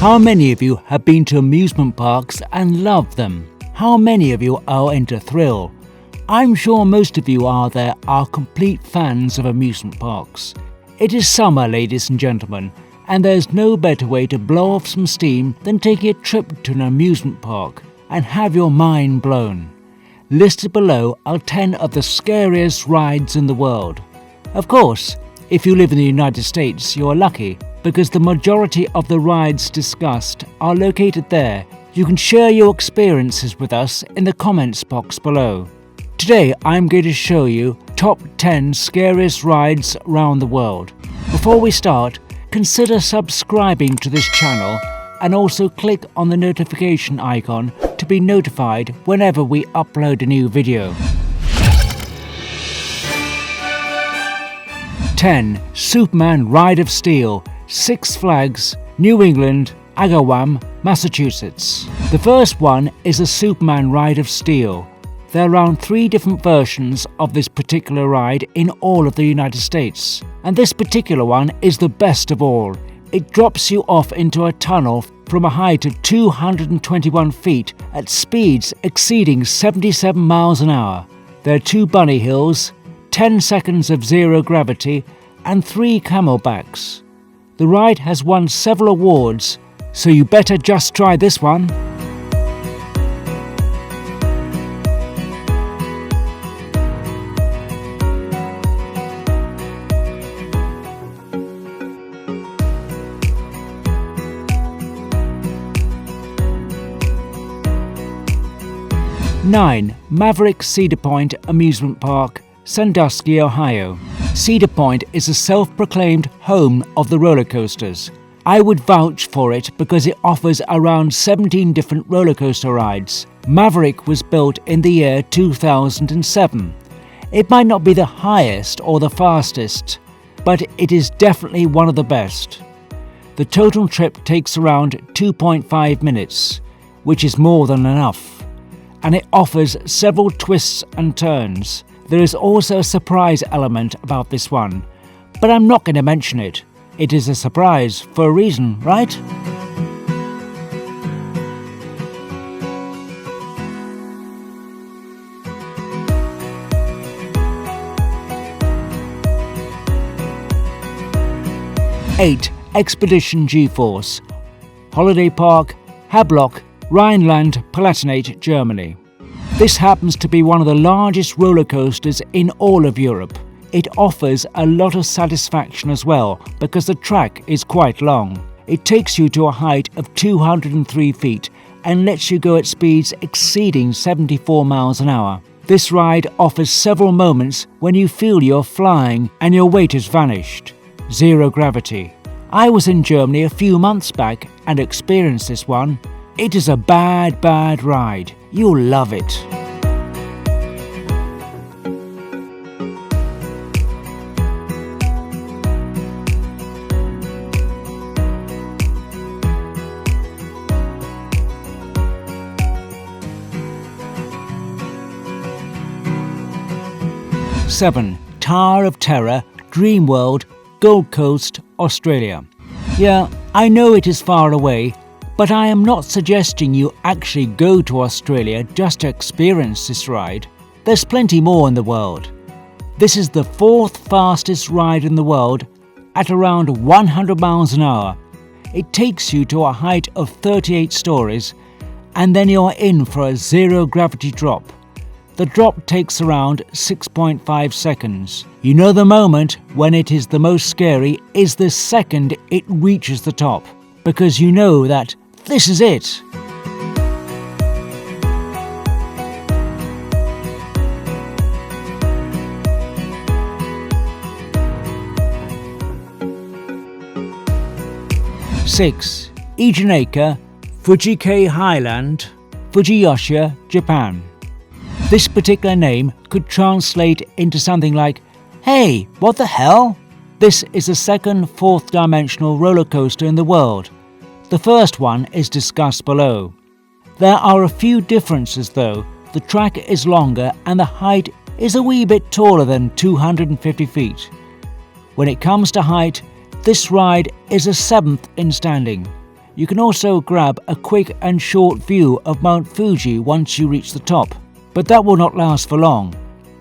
How many of you have been to amusement parks and loved them? How many of you are into thrill? I'm sure most of you out there are complete fans of amusement parks. It is summer, ladies and gentlemen, and there's no better way to blow off some steam than taking a trip to an amusement park and have your mind blown. Listed below are 10 of the scariest rides in the world. Of course, if you live in the United States, you're lucky, because the majority of the rides discussed are located there. You can share your experiences with us in the comments box below. Today I'm going to show you top 10 scariest rides around the world. Before we start, consider subscribing to this channel and also click on the notification icon to be notified whenever we upload a new video. 10. Superman Ride of Steel, Six Flags, New England, AGAWAM, Massachusetts. The first one is the Superman Ride of Steel. There are around 3 different versions of this particular ride in all of the United States. And this particular one is the best of all. It drops you off into a tunnel from a height of 221 feet at speeds exceeding 77 miles an hour. There are 2 bunny hills, 10 seconds of zero gravity, and 3 camelbacks. The ride has won several awards, so you better just try this one. Nine. Maverick Cedar Point Amusement Park, Sandusky, Ohio. Cedar Point is a self-proclaimed home of the roller coasters. I would vouch for it because it offers around 17 different roller coaster rides. Maverick was built in the year 2007. It might not be the highest or the fastest, but it is definitely one of the best. The total trip takes around 2.5 minutes, which is more than enough, and it offers several twists and turns. There is also a surprise element about this one, but I'm not going to mention it. It is a surprise for a reason, right? Eight. Expedition G-Force, Holiday Park, Havelock, Rhineland-Palatinate, Germany. This happens to be one of the largest roller coasters in all of Europe. It offers a lot of satisfaction as well because the track is quite long. It takes you to a height of 203 feet and lets you go at speeds exceeding 74 miles an hour. This ride offers several moments when you feel you're flying and your weight has vanished. Zero gravity. I was in Germany a few months back and experienced this one. It is a bad ride. You'll love it. Seven. Tower of Terror, Dreamworld, Gold Coast, Australia. Yeah, I know it is far away, but I am not suggesting you actually go to Australia just to experience this ride. There's plenty more in the world. This is the 4th fastest ride in the world at around 100 miles an hour. It takes you to a height of 38 stories and then you're in for a zero gravity drop. The drop takes around 6.5 seconds. You know the moment when it is the most scary is the second it reaches the top, because you know that this is it. Six. Ijinaka, Fujiki Highland, FUJIYOSHIA, Japan. This particular name could translate into something like, "Hey, what the hell?" This is the second 4th dimensional roller coaster in the world. The first one is discussed below. There are a few differences though. The track is longer and the height is a wee bit taller than 250 feet. When it comes to height, this ride is a 7th in standing. You can also grab a quick and short view of Mount Fuji once you reach the top, but that will not last for long.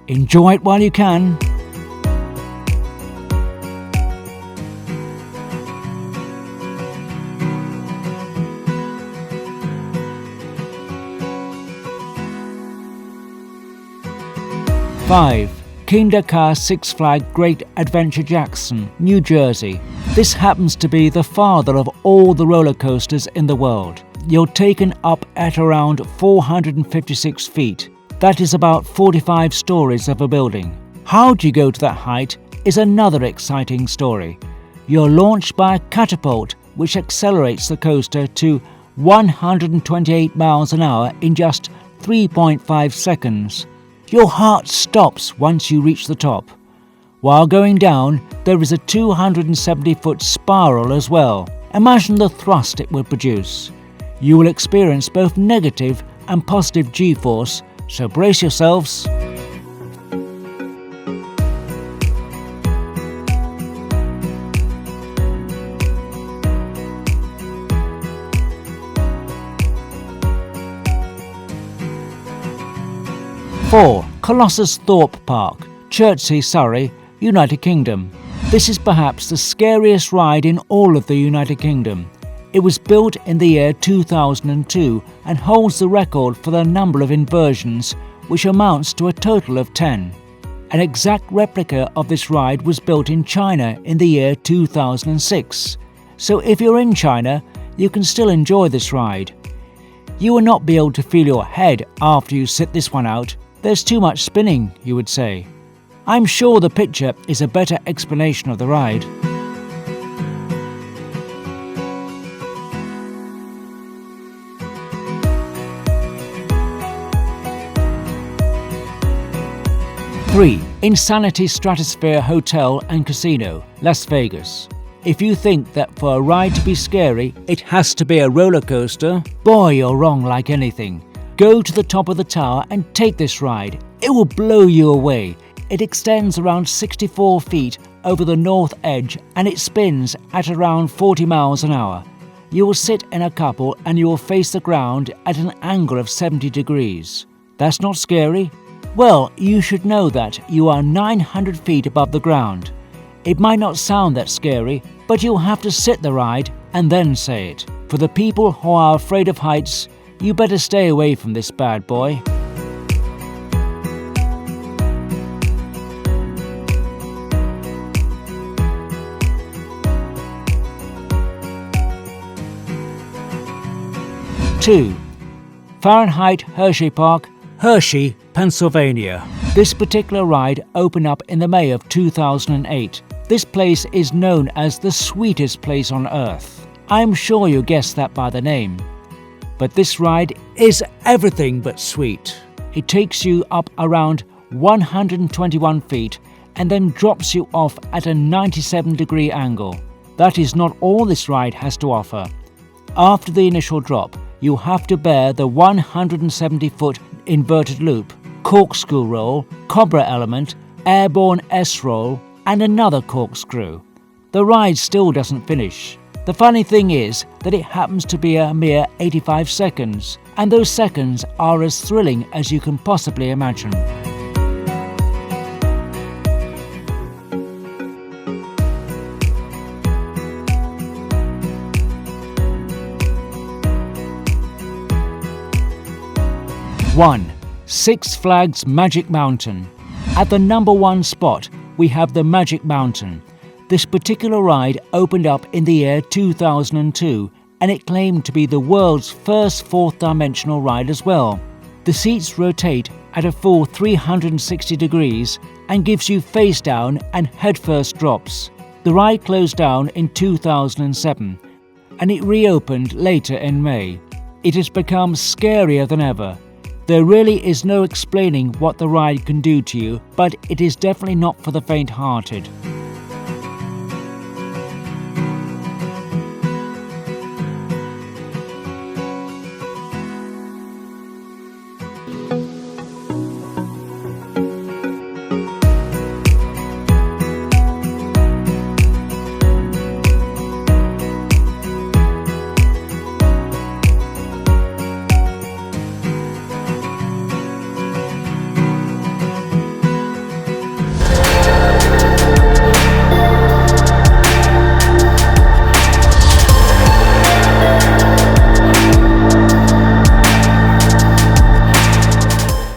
Enjoy it while you can. Five. Kindercar Six Flags Great Adventure Jackson, New Jersey. This happens to be the father of all the roller coasters in the world. You're taken up at around 456 feet. That is about 45 stories of a building. How do you go to that height is another exciting story. You're launched by a catapult which accelerates the coaster to 128 miles an hour in just 3.5 seconds. Your heart stops once you reach the top. While going down, there is a 270-foot spiral as well. Imagine the thrust it would produce. You will experience both negative and positive G-force, so brace yourselves. Four. Colossus Thorpe Park, Chertsey, Surrey, United Kingdom. This is perhaps the scariest ride in all of the United Kingdom. It was built in the year 2002 and holds the record for the number of inversions, which amounts to a total of 10. An exact replica of this ride was built in China in the year 2006. So if you're in China, you can still enjoy this ride. You will not be able to feel your head after you sit this one out. There's too much spinning, you would say. I'm sure the picture is a better explanation of the ride. Three. Insanity Stratosphere Hotel and Casino, Las Vegas. If you think that for a ride to be scary, it has to be a roller coaster, boy, you're wrong like anything. Go to the top of the tower and take this ride. It will blow you away. It extends around 64 feet over the north edge and it spins at around 40 miles an hour. You will sit in a couple and you will face the ground at an angle of 70 degrees. That's not scary? Well, you should know that you are 900 feet above the ground. It might not sound that scary, but you'll have to sit the ride and then say it. For the people who are afraid of heights, you better stay away from this bad boy. Two. Fahrenheit Hershey Park, Hershey, Pennsylvania. This particular ride opened up in the May of 2008. This place is known as the sweetest place on earth. I'm sure you guessed that by the name. But this ride is everything but sweet. It takes you up around 121 feet and then drops you off at a 97-degree angle. That is not all this ride has to offer. After the initial drop, you have to bear the 170-foot inverted loop, corkscrew roll, cobra element, airborne S-roll, and another corkscrew. The ride still doesn't finish. The funny thing is that it happens to be a mere 85 seconds, and those seconds are as thrilling as you can possibly imagine. One. Six Flags Magic Mountain. At the number one spot, we have the Magic Mountain. This particular ride opened up in the year 2002 and it claimed to be the world's first fourth dimensional ride as well. The seats rotate at a full 360 degrees and gives you face down and headfirst drops. The ride closed down in 2007 and it reopened later in May. It has become scarier than ever. There really is no explaining what the ride can do to you, but it is definitely not for the faint-hearted.